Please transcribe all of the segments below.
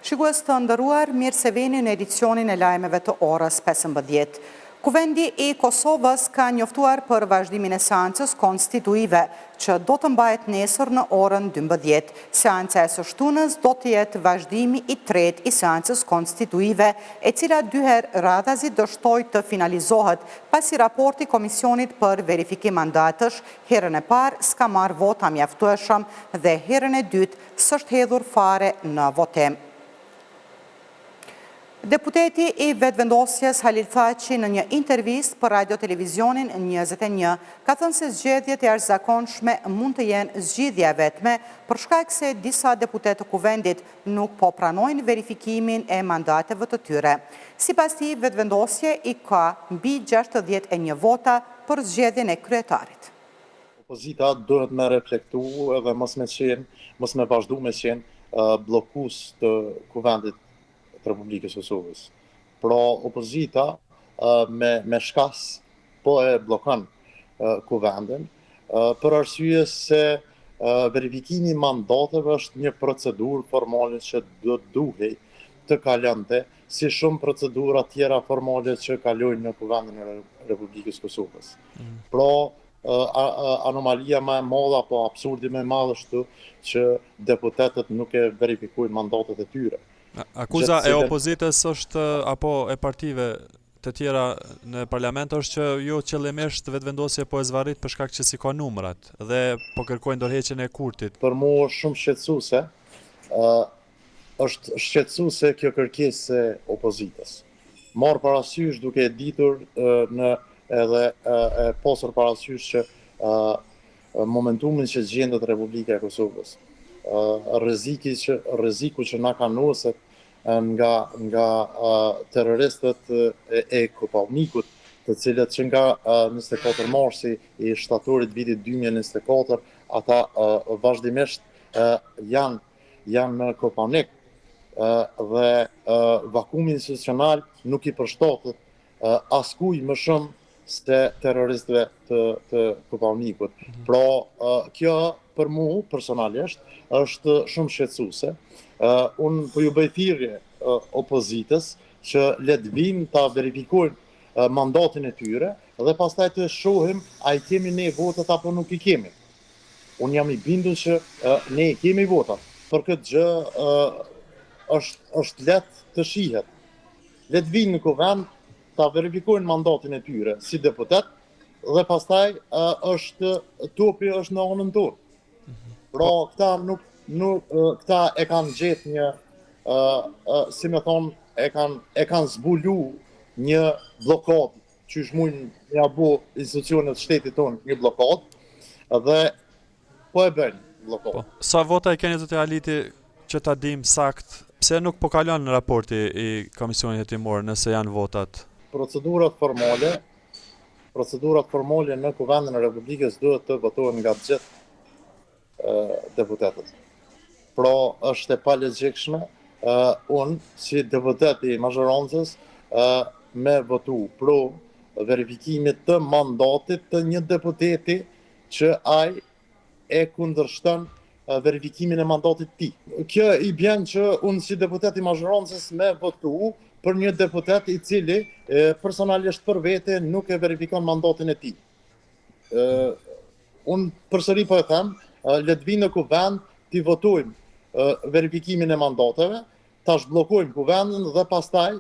Shikues të nderuar, mirë se vini në edicionin e lajmeve të orës 15. Kuvendi i Kosovës ka njoftuar për vazhdimin e seancës konstituive, që do të mbahet nesër në orën 12. Seanca e së shtunës do të jetë vazhdimi i tretë i seancës konstituive, e cila dy herë radhazi dështoi të finalizohet, pasi raporti Komisionit për verifikim mandatësh herën e parë s'ka marrë vota mjaftueshëm dhe herën e dytë s'është hedhur fare në votim. Deputeti i vetëvendosjes Halil Thaçi në një intervistë për Radio Televizionin 21 ka thënë se zgjedhjet e jashtëzakonshme mund të jenë zgjidhja e vetme për shkak se disa deputetë të kuvendit nuk po pranojnë verifikimin e mandateve të tyre. Sipas tij, vetëvendosja i ka mbi 61 vota për zgjedhjen e kryetarit. Opozita duhet me reflektu edhe mos me vazhdu me qenë blokues të kuvendit Republikës Kosovës. Pra opozita me shkas po e blokon kuvendin për arsye se verifikimi i mandateve është një procedurë formale që duhej të kalonte si shumë procedura tjera formale që kalojnë në kuvendin e Republikës Kosovës. Pra anomalia më e madhe apo absurdi më i madh është që deputetët nuk e verifikojnë mandatet e tyre. Akuza e opozitës është apo e partive të tjera në parlament është që jo qëllimisht vetëvendosje po e zvarrit për shkak që si ka numrat dhe po kërkojnë ndërheqjen e kurtit. Për mua është shumë shqetësuese. Është shqetësuese kjo kërkesë e opozitës. Marr parasysh duke e ditur edhe e pasur parasysh që momentumin që gjendet Republika e Kosovës. Rreziku që na ka noset nga terroristët e Kopaonikut, të cilët që nga 24 marsi i shtatorit vitit 2024, ata vazhdimisht janë në Kopaonik dhe vakumi institucional nuk i përshtatet askuj më shumë se terroristëve të Kopaonikut. Pra, kjo për mua personalisht është shumë shqetësuese. Unë po ju bëj thirrje opozitës që le të vinë ta verifikojnë mandatin e tyre dhe pastaj të shohim a i kemi ne votat apo nuk i kemi. Unë jam i bindur që ne i kemi votat. Për këtë gjë është lehtë të shihet. Le të vinë në kuvend ta verifikojnë mandatin e tyre si deputet dhe pastaj topi është në anën tonë. Pra këta e kanë gjetë një, si me thonë, e kanë zbulu një blokad, që shmujnë ja bu institucionet shtetit tonë një blokad, dhe po e bëjnë blokad. Sa vota e keni zoti Haliti që ta dim sakt, pse nuk po kalon në raporti i Komisionit Hetimor nëse janë votat? Procedurat formale në kuvendin e Republikës duhet të votohen nga të gjithë deputetët. Pra është e palogjikshme unë si deputet i mazhorancës me votu pro verifikimit të mandatit të një deputeti që ai e kundërshton verifikimin e mandatit të tij. Kjo i bën që unë si deputet i mazhorancës me votu për një deputet i cili personalisht për vete nuk e verifikon mandatin e tij. Unë përsëri po e them, le të vinë në kuvend t'i votojmë verifikimin e mandateve, ta zhbllokojmë kuvendin dhe pastaj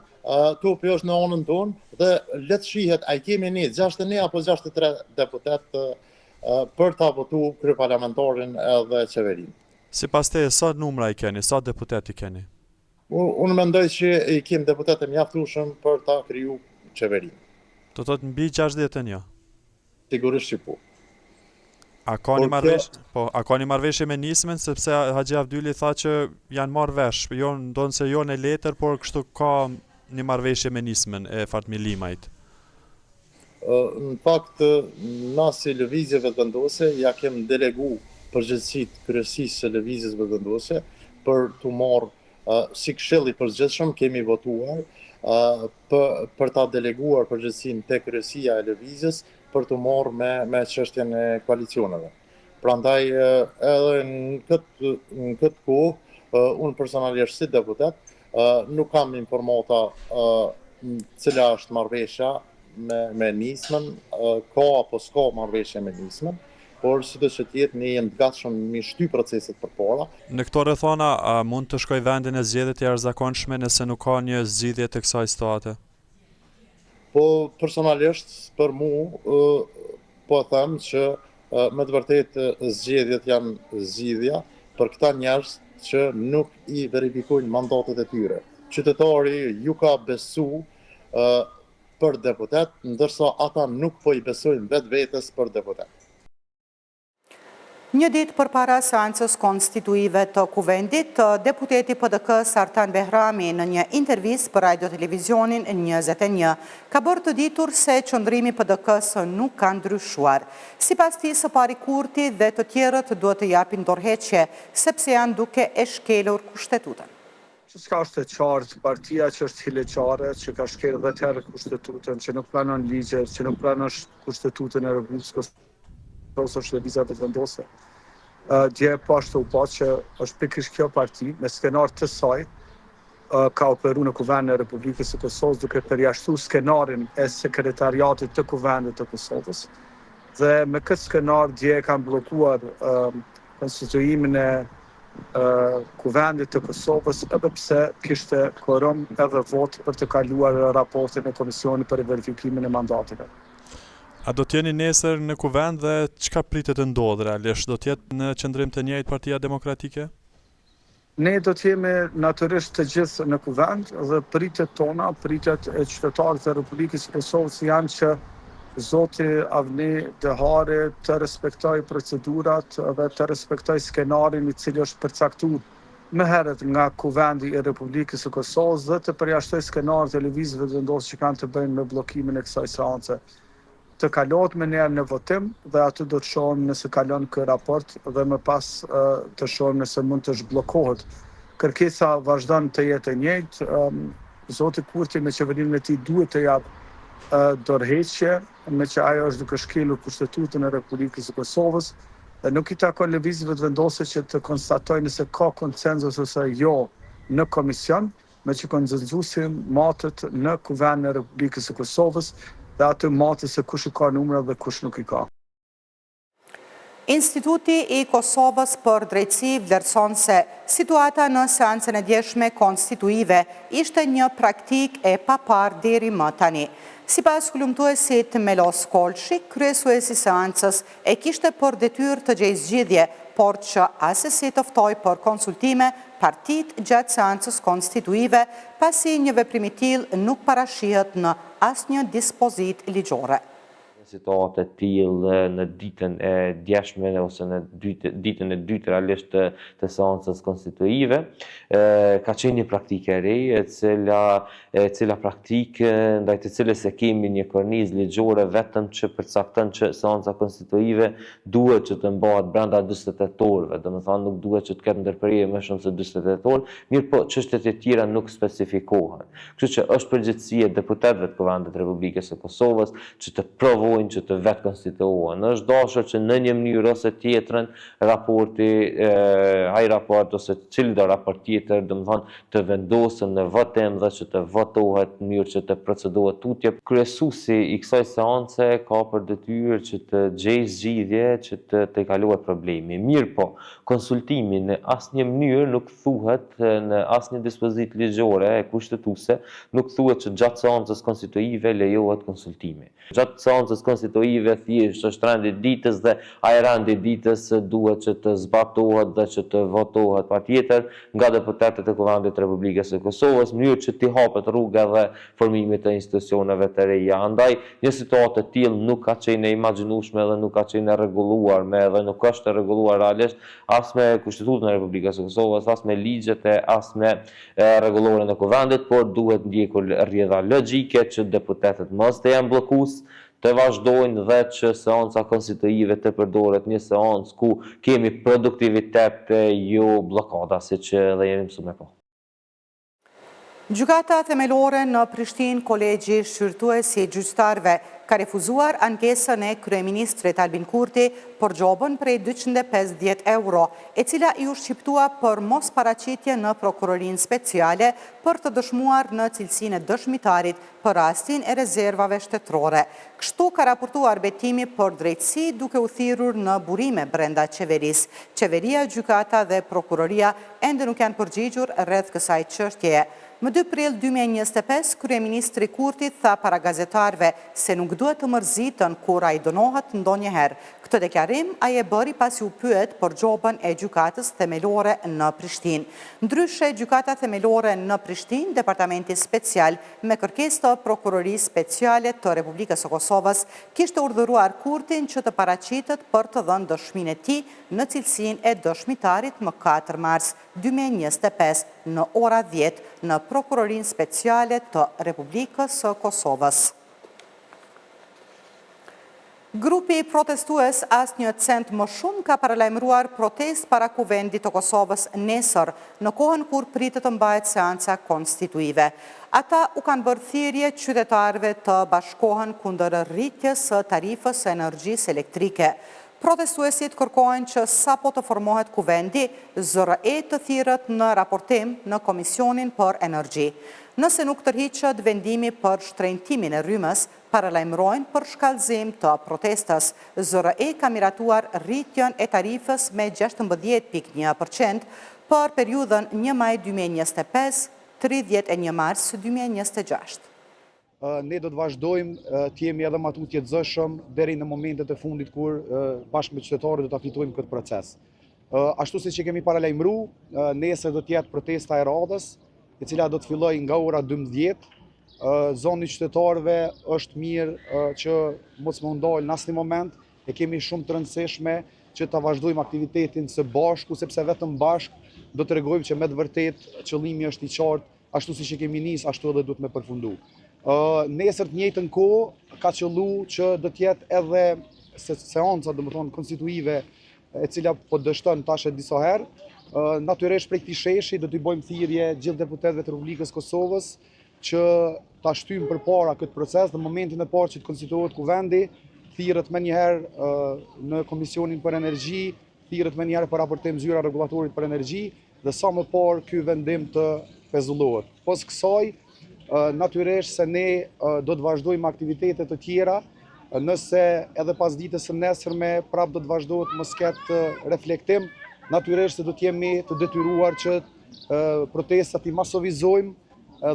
topi është në anën tonë dhe le të shihet a i kemi ne 61 apo 63 deputet për ta votuar kryeparlamentarin edhe qeverinë. Sipas teje, sa numra i keni, sa deputet i keni? Unë mendoj që i kemi deputet e mjaftueshëm për ta kriju qeverinë. Do të thotë mbi 61? Sigurisht që po. A ka një marrëveshje me nismen, sepse Haxhi Avdyli tha që janë marrë vesh, ndonë se jo në letër, por kështu ka një marrëveshje me nismen e Fatmir Limajt. Në fakt, na si lëvizje vetëvendose, ja kem delegu përgjegjësitë kryesisë së lëvizjes vetëvendose për të marrë si këshilli i përgjithshëm kemi votuar për ta deleguar përgjegjësinë tek kryesia e lëvizjes për të marrë me çështjen e koalicioneve. Prandaj edhe në këtë kohë unë personalisht si deputet nuk kam informata cila është marrëveshja me nismën, ka apo s'ka marrëveshje me nismën, por sido që tjetë ne jemi të gatshëm me shty proceset përpara. Në këto rrethona, a mund të shkoj vendin e zgjedhjet e jashtëzakonshme nëse nuk ka një zgjidhje të kësaj situate? Po personalisht për mua po them që me të vërtetë zgjedhjet janë zgjidhja për këta njerëz që nuk i verifikojnë mandatet e tyre. Qytetari ju ka besu për deputet, ndërsa ata nuk po i besojnë vetvetes për deputet. Një ditë përpara seancës konstituive të kuvendit, deputeti PDK Sartan Behrami në një intervistë për Radio Televizionin 21 ka bërë të ditur se qëndrimi PDK-s nuk ka ndryshuar. Sipas tij, së pari Kurti dhe të tjerët duhet të japin dorëheqje sepse janë duke e shkelur kushtetutën. Çka është e qartë, partia që është hileqare, që ka shkelur 10 herë kushtetutën, që nuk pranon ligje, që nuk pranon kushtetutën e Republikës Kosovës është lëvizja vetëvendose. Dje po ashtu u pa që është pikërisht kjo parti, me skenar të saj, ka operu në kuvendin e Republikës së Kosovës duke përjashtu skenarin e sekretariatit të kuvendit të Kosovës. Dhe me këtë skenar dje kanë bllokuar konstituimin e kuvendit të Kosovës, edhe pse kishte kvorum edhe vot për të kaluar raportin e Komisionit për verifikimin e mandateve. A do t'jeni nesër në kuvend dhe çka pritet të ndodhë realisht? Do t'jetë në qëndrim të njëjtë Partia Demokratike? Ne do t'jemi natyrisht të gjithë në kuvend dhe pritet tona, pritet e qytetarët e Republikës së Kosovës janë që Zoti Avni Dehari të respektoj procedurat dhe të respektoj skenarin i cili është përcaktuar më herët nga kuvendi i Republikës së Kosovës dhe të përjashtoj skenarët e lëvizjeve vendosë që kanë të bëjnë me bllokimin e kësaj seance. Të kalohet me njerë në votim dhe aty do të shohim nëse kalon ky raport dhe më pas të shohim nëse mund të zhbllokohet. Kërkesa vazhdon të jetë e njëjtë. Zoti Kurti me qeverimin e tij duhet të japë dorëheqje, me që ajo është duke shkelur kushtetutën e Republikës së Kosovës dhe nuk i takon lëvizjeve vendose që të konstatojnë nëse ka konsenzus ose jo në komision, me që konsenzusin matët në kuvendin e Republikës së Kosovës dhe atë matës se kush i ka numra dhe kush nuk i ka. Instituti i Kosovës për drejtësi vlerëson se situata në seancën e djeshme konstituive ishte një praktik e papar deri më tani. Sipas hulumtuesit Melos Kolshi, kryesuesi i seancës e kishte për detyrë të gjejë zgjidhje, por që asesi të ftoi për konsultime partitë gjatë seancës konstituive, pasi një veprim i tillë nuk parashihet në asnjë dispozitë ligjore. Situatë të tillë në ditën e djeshme ose në ditën e dytë realisht të seancës konstituive ka qenë një praktikë e re e cila praktikë ndaj të cilës e kemi një kornizë ligjore vetëm që përcakton që seanca konstituive duhet që të mbahet brenda 48 orëve, domethënë nuk duhet që të ketë ndërprerje më shumë se 48 orë, mirë po çështjet e tjera nuk specifikohen. Kështu që është përgjegjësia e deputetëve të Kuvendit të Republikës së Kosovës që të provojnë që të vetë konstituohen. Është dashur që në një mënyrë ose tjetrën raporti, ai raport ose cili do raport tjetër, domethënë të vendosen në votim dhe që të votohet në mënyrë që të procedohet tutje. Kryesuesi i kësaj seance ka për detyrë që të gjejë zgjidhje që të kalohet problemi. Mirë po, konsultimi në asnjë mënyrë nuk thuhet në asnjë dispozitë ligjore e kushtetuese, nuk thuhet që gjatë seancës konstituive lejohet konsultimi. Gjatë seancës konstituive thjesht është rendi ditës dhe ai rendi ditës duhet që të zbatohet dhe që të votohet patjetër nga deputetët e Kuvendit të Republikës së Kosovës, në mënyrë që t'i hapet rruga dhe formimit të institucioneve të reja. Andaj një situatë e tillë nuk ka qenë e imagjinueshme dhe nuk ka qenë e rregulluar dhe nuk është e rregulluar realisht as me Kushtetutën e Republikës së Kosovës, as me ligjet e as me rregulloren e Kuvendit, por duhet ndjekur rrjedha logjike që deputetët mos të jenë bllokues, të vazhdojnë dhe që seanca konstituive të përdoret një seancë ku kemi produktivitet e jo bllokada, siç edhe jemi mësuar me po. Gjykata themelore në Prishtinë, Kolegji Shqyrtues i Gjyqtarëve ka refuzuar ankesën e kryeministrit Albin Kurti për gjobën prej 250 euro, e cila i u shqiptua për mos paraqitje në prokurorinë speciale për të dëshmuar në cilësinë e dëshmitarit për rastin e rezervave shtetërore. Kështu ka raportuar betimi për drejtësi duke u thirrur në burime brenda qeverisë. Qeveria, gjykata dhe prokuroria ende nuk janë përgjigjur rreth kësaj çështjeje. Më 2 prill 2025, kryeministri Kurti tha para gazetarëve se nuk duhet të mërzitën kur ai dënohet ndonjëherë. Këtë deklarim ai e bëri pasi u pyet për gjobën e gjykatës themelore në Prishtinë. Ndryshe, gjykata themelore në Prishtinë, departamenti special me kërkesë të prokurorisë speciale të Republikës së Kosovës, kishte urdhëruar Kurtin që të paraqitet për të dhënë dëshminë e tij në cilësinë e dëshmitarit më 4 mars 2025 në ora 10 në prokurorinë speciale të Republikës së Kosovës. Grupi protestues asnjë cent më shumë ka paralajmëruar protest para Kuvendit të Kosovës nesër, në kohën kur pritet të mbahet seanca konstituive. Ata u kanë bërë thirrje qytetarëve të bashkohen kundër rritjes së tarifës së energjisë elektrike. Protestuesit kërkojnë që sapo të formohet kuvendi, ZRE të thirrët në raportim në Komisionin për Energji. Nëse nuk tërhiqet vendimi për shtrenjtimin e rrymës, paralajmërojnë për shkallëzim të protestës. ZRE ka miratuar rritjen e tarifës me 16.1% për periudhën 1 maj 2025, 31 mars 2026. Ne do të vazhdojmë të jemi edhe më të tjetëzëshëm deri në momentet e fundit kur bashkë me qytetarët do ta fitojmë këtë proces. Ashtu siç e kemi paralajmëruar, nesër do të jetë protesta e radhës, e cila do të fillojë nga ora 12. Zoni qytetarëve është mirë që mos më ndalë në asnjë moment, e kemi shumë të rëndësishme që ta vazhdojmë aktivitetin së bashku, sepse vetëm bashkë do të tregojmë që me të vërtetë qëllimi është i qartë, ashtu siç e kemi nisë, ashtu edhe duhet me përfundu. Nesër të njëjtën kohë ka qëlluar që do të jetë edhe seanca, domethënë konstituive, e cila po dështon tash disa herë. Natyrisht prej këtij sheshi do t'i bëjmë thirrje gjithë deputetëve të Republikës Kosovës që ta shtyjmë përpara këtë proces. Në momentin e parë që të konstituohet kuvendi, thirret më njëherë në Komisionin për Energji, thirret më njëherë për raportim zyra rregullatorit për energji dhe sa më parë ky vendim të pezullohet. Pas kësaj, natyrisht se ne do të vazhdojmë aktivitete të tjera, nëse edhe pas ditës së nesërme prap do të vazhdohet mos ketë reflektim, natyrisht se do të jemi të detyruar që protestat i masovizojmë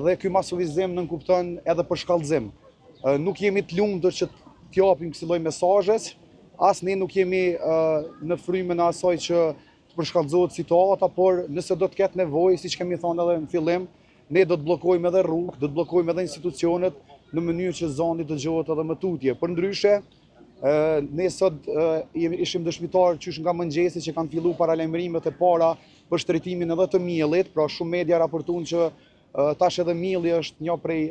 dhe ky masovizim nënkupton edhe për shkallëzim. Nuk jemi të lumtur që t'japim kësaj lloj mesazhesh, as ne nuk jemi në frymën e asaj që të përshkallëzohet situata, por nëse do të ketë nevojë, siç kemi thënë edhe në fillim, ne do të bllokojmë edhe rrugë, do të bllokojmë edhe institucionet në mënyrë që zoni të dëgjohet edhe më tutje. Përndryshe, ne sot ishim dëshmitar qysh nga mëngjesi që kanë filluar paralajmërimet e para për shtrejtimin edhe të miellit, pra shumë media raportuan që tash edhe mielli është një prej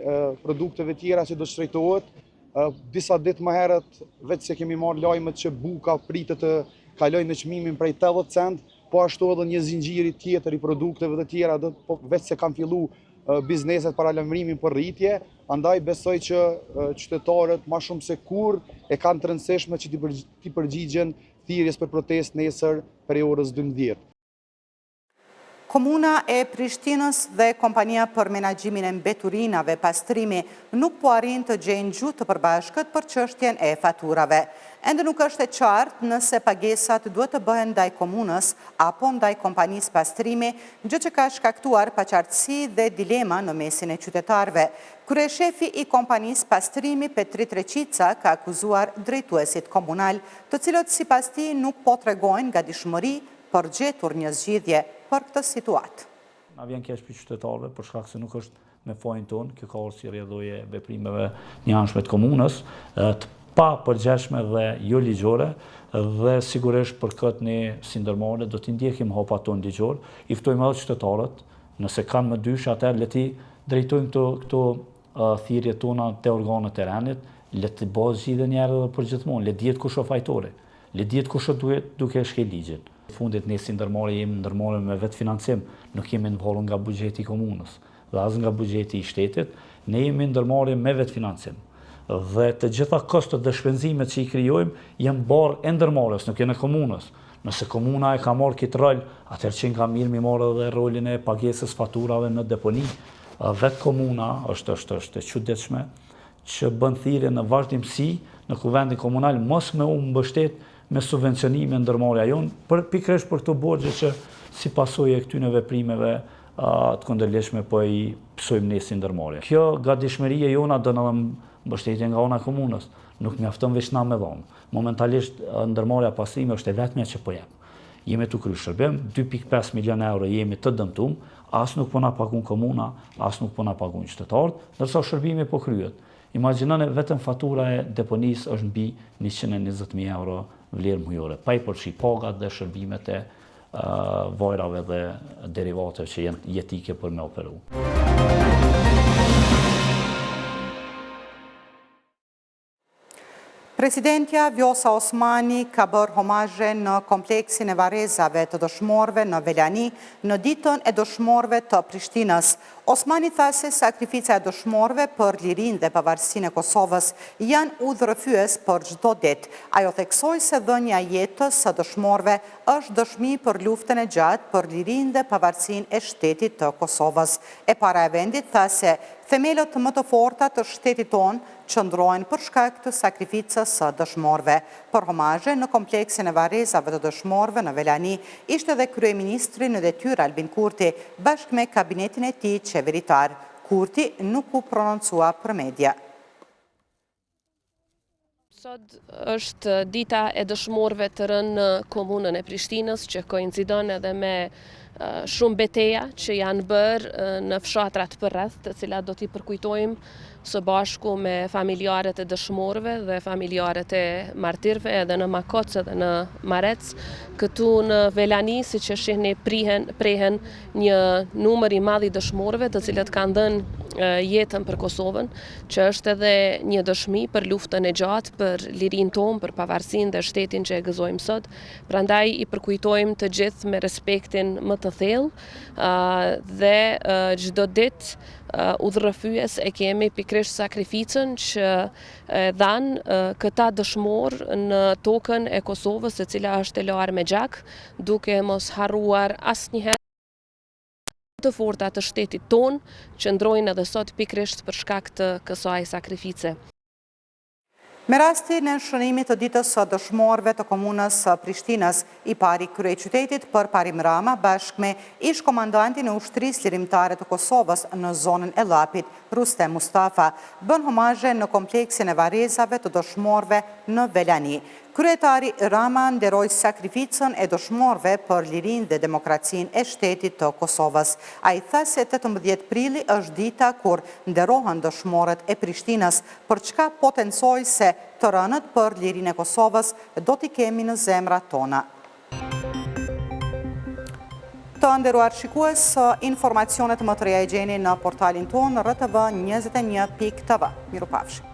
produkteve tjera që do të shtrejtohet. Disa ditë më herët vetë se kemi marrë lajmet që buka pritet të kalojë në çmimin prej 80 cent, po ashtu edhe një zinxhiri tjetër i produkteve të tjera, vetë se kanë filluar bizneset paralajmërimin për rritje, andaj besoj që qytetarët më shumë se kurrë e kanë të rëndësishme që t'i përgjigjen thirrjes për protestë nesër prej orës 12. Komuna e Prishtinës dhe kompania për menaxhimin e mbeturinave pastrimi nuk po arrin të gjejnë gjuhë të përbashkët për çështjen e faturave. Ende nuk është e qartë nëse pagesat duhet të bëhen ndaj komunës apo ndaj kompanisë pastrimi, gjë që ka shkaktuar paqartësi dhe dilema në mesin e qytetarëve. Kryeshefi i kompanisë pastrimi Petrit Reqica ka akuzuar drejtuesit komunal, të cilët sipas tij nuk po tregojnë gatishmëri për gjetur një zgjidhje për këtë situatë. Na vjen keq për qytetarëve për shkak se nuk është me fajin tonë, kjo ka si rrjedhoje veprimeve njanshme të komunës, të pa përgjeshme dhe jo ligjore, dhe sigurisht për këtë ne si ndërmarrje do t'i ndjekim hapat tonë ligjor, i ftojmë edhe qytetarët, nëse kanë më dysh atëherë le t'i drejtojmë këto thirrje tona te organet e rendit, le të bëhet zgjidhje një herë edhe për gjithmonë, le dihet kush është fajtori, le dihet kush duhet duke shkel ligjin. Në fundit ne si ndërmarrje jemi ndërmarrje me vetë financim, nuk jemi ndërmarrë nga buxheti i komunës dhe as nga buxheti i shtetit, ne jemi ndërmarrje me vetë financim. dhe të gjitha kostot dhe shpenzimet që i krijojmë janë barë e ndërmarrës, nuk janë e komunës. Nëse komuna e ka marrë këtë rol, atëherë që nga mirë mi marrë edhe rolin e pagesës faturave në deponi. Vetë komuna është e çuditshme që bën thirrje në vazhdimsi në kuvendin komunal mos me u mbështet me subvencionime ndërmarrja jonë, pikërisht për këto borxhe që si pasojë e këtyre veprimeve të kundërligjshme po i psojmë ne si ndërmarrje. Kjo gatishmëria jona do na mbështetje nga ana e komunës, nuk mjafton veç na me dhomë. Momentalisht ndërmarrja pastrimi është e vetmja që po jep. Jemi të kryer shërbim, 2.5 milion euro jemi të dëmtuar, as nuk po na pagun komuna, as nuk po na pagun qytetarët, ndërsa shërbimi po kryhet. Imagjinoni vetëm fatura e deponisë është mbi 120.000 euro vlerë mujore, pa i përfshi pagat dhe shërbimet e vajrave dhe derivateve që janë jetike për me operu. Presidentja Vjosa Osmani ka bërë homazhe në kompleksin e varrezave të dëshmorëve në Velani në ditën e dëshmorëve të Prishtinës. Osmani tha se sakrifica e dëshmorëve për lirinë dhe pavarësinë e Kosovës janë udhërrëfyes për çdo ditë. Ajo theksoi se dhënia e jetës së dëshmorëve është dëshmi për luftën e gjatë për lirinë dhe pavarësinë e shtetit të Kosovës. E para e vendit tha se themelët më të forta të shtetit tonë qëndrojnë për shkak të sakrificës së dëshmorëve. Për homazhe në kompleksin e varrezave të dëshmorëve në Velani ishte edhe kryeministri në detyrë Albin Kurti bashkë me kabinetin e tij qeveritar. Kurti nuk u prononcua për media. Sot është dita e dëshmorëve të rënë në komunën e Prishtinës që koincidon edhe me shumë beteja që janë bërë në fshatrat përreth, të cilat do t'i përkujtojmë së bashku me familjarët e dëshmorëve dhe familjarët e martirëve edhe në Makoc edhe në Marec. Këtu në Velani, si që shihni, prehen një numër i madh i dëshmorëve të cilët kanë dhënë jetën për Kosovën, që është edhe një dëshmi për luftën e gjatë, për lirinë tonë, për pavarësinë dhe shtetin që e gëzojmë sot. Prandaj i përkujtojmë të gjithë me respektin më të thellë dhe çdo ditë udhërrëfyes e kemi pikërisht sakrificën që dhanë këta dëshmor në tokën e Kosovës, e cila është e larë me gjak, duke mos harruar asnjëherë të forta të shtetit tonë, që ndrojnë edhe sot pikërisht për shkak të kësaj sakrifice. Me rastin e shënimit të ditës së dëshmorëve të komunës së Prishtinës, i pari kryeqytetit për Parim Rama bashkë me ish komandantin e ushtrisë lirimtare të Kosovës në zonën e Llapit, Rustem Mustafa, bën homazhe në kompleksin e varrezave të dëshmorëve në Velani. Kryetari Rama nderoi sakrificën e dëshmorëve për lirinë dhe demokracinë e shtetit të Kosovës. Ai tha se 18 prilli është dita kur nderohen dëshmorët e Prishtinës, për çka potencoi se të rënët për lirinë e Kosovës do t'i kemi në zemrat tona. Të nderuar shikues, informacionet më të reja e gjeni në portalin tonë rtv21.tv. Mirupafshim.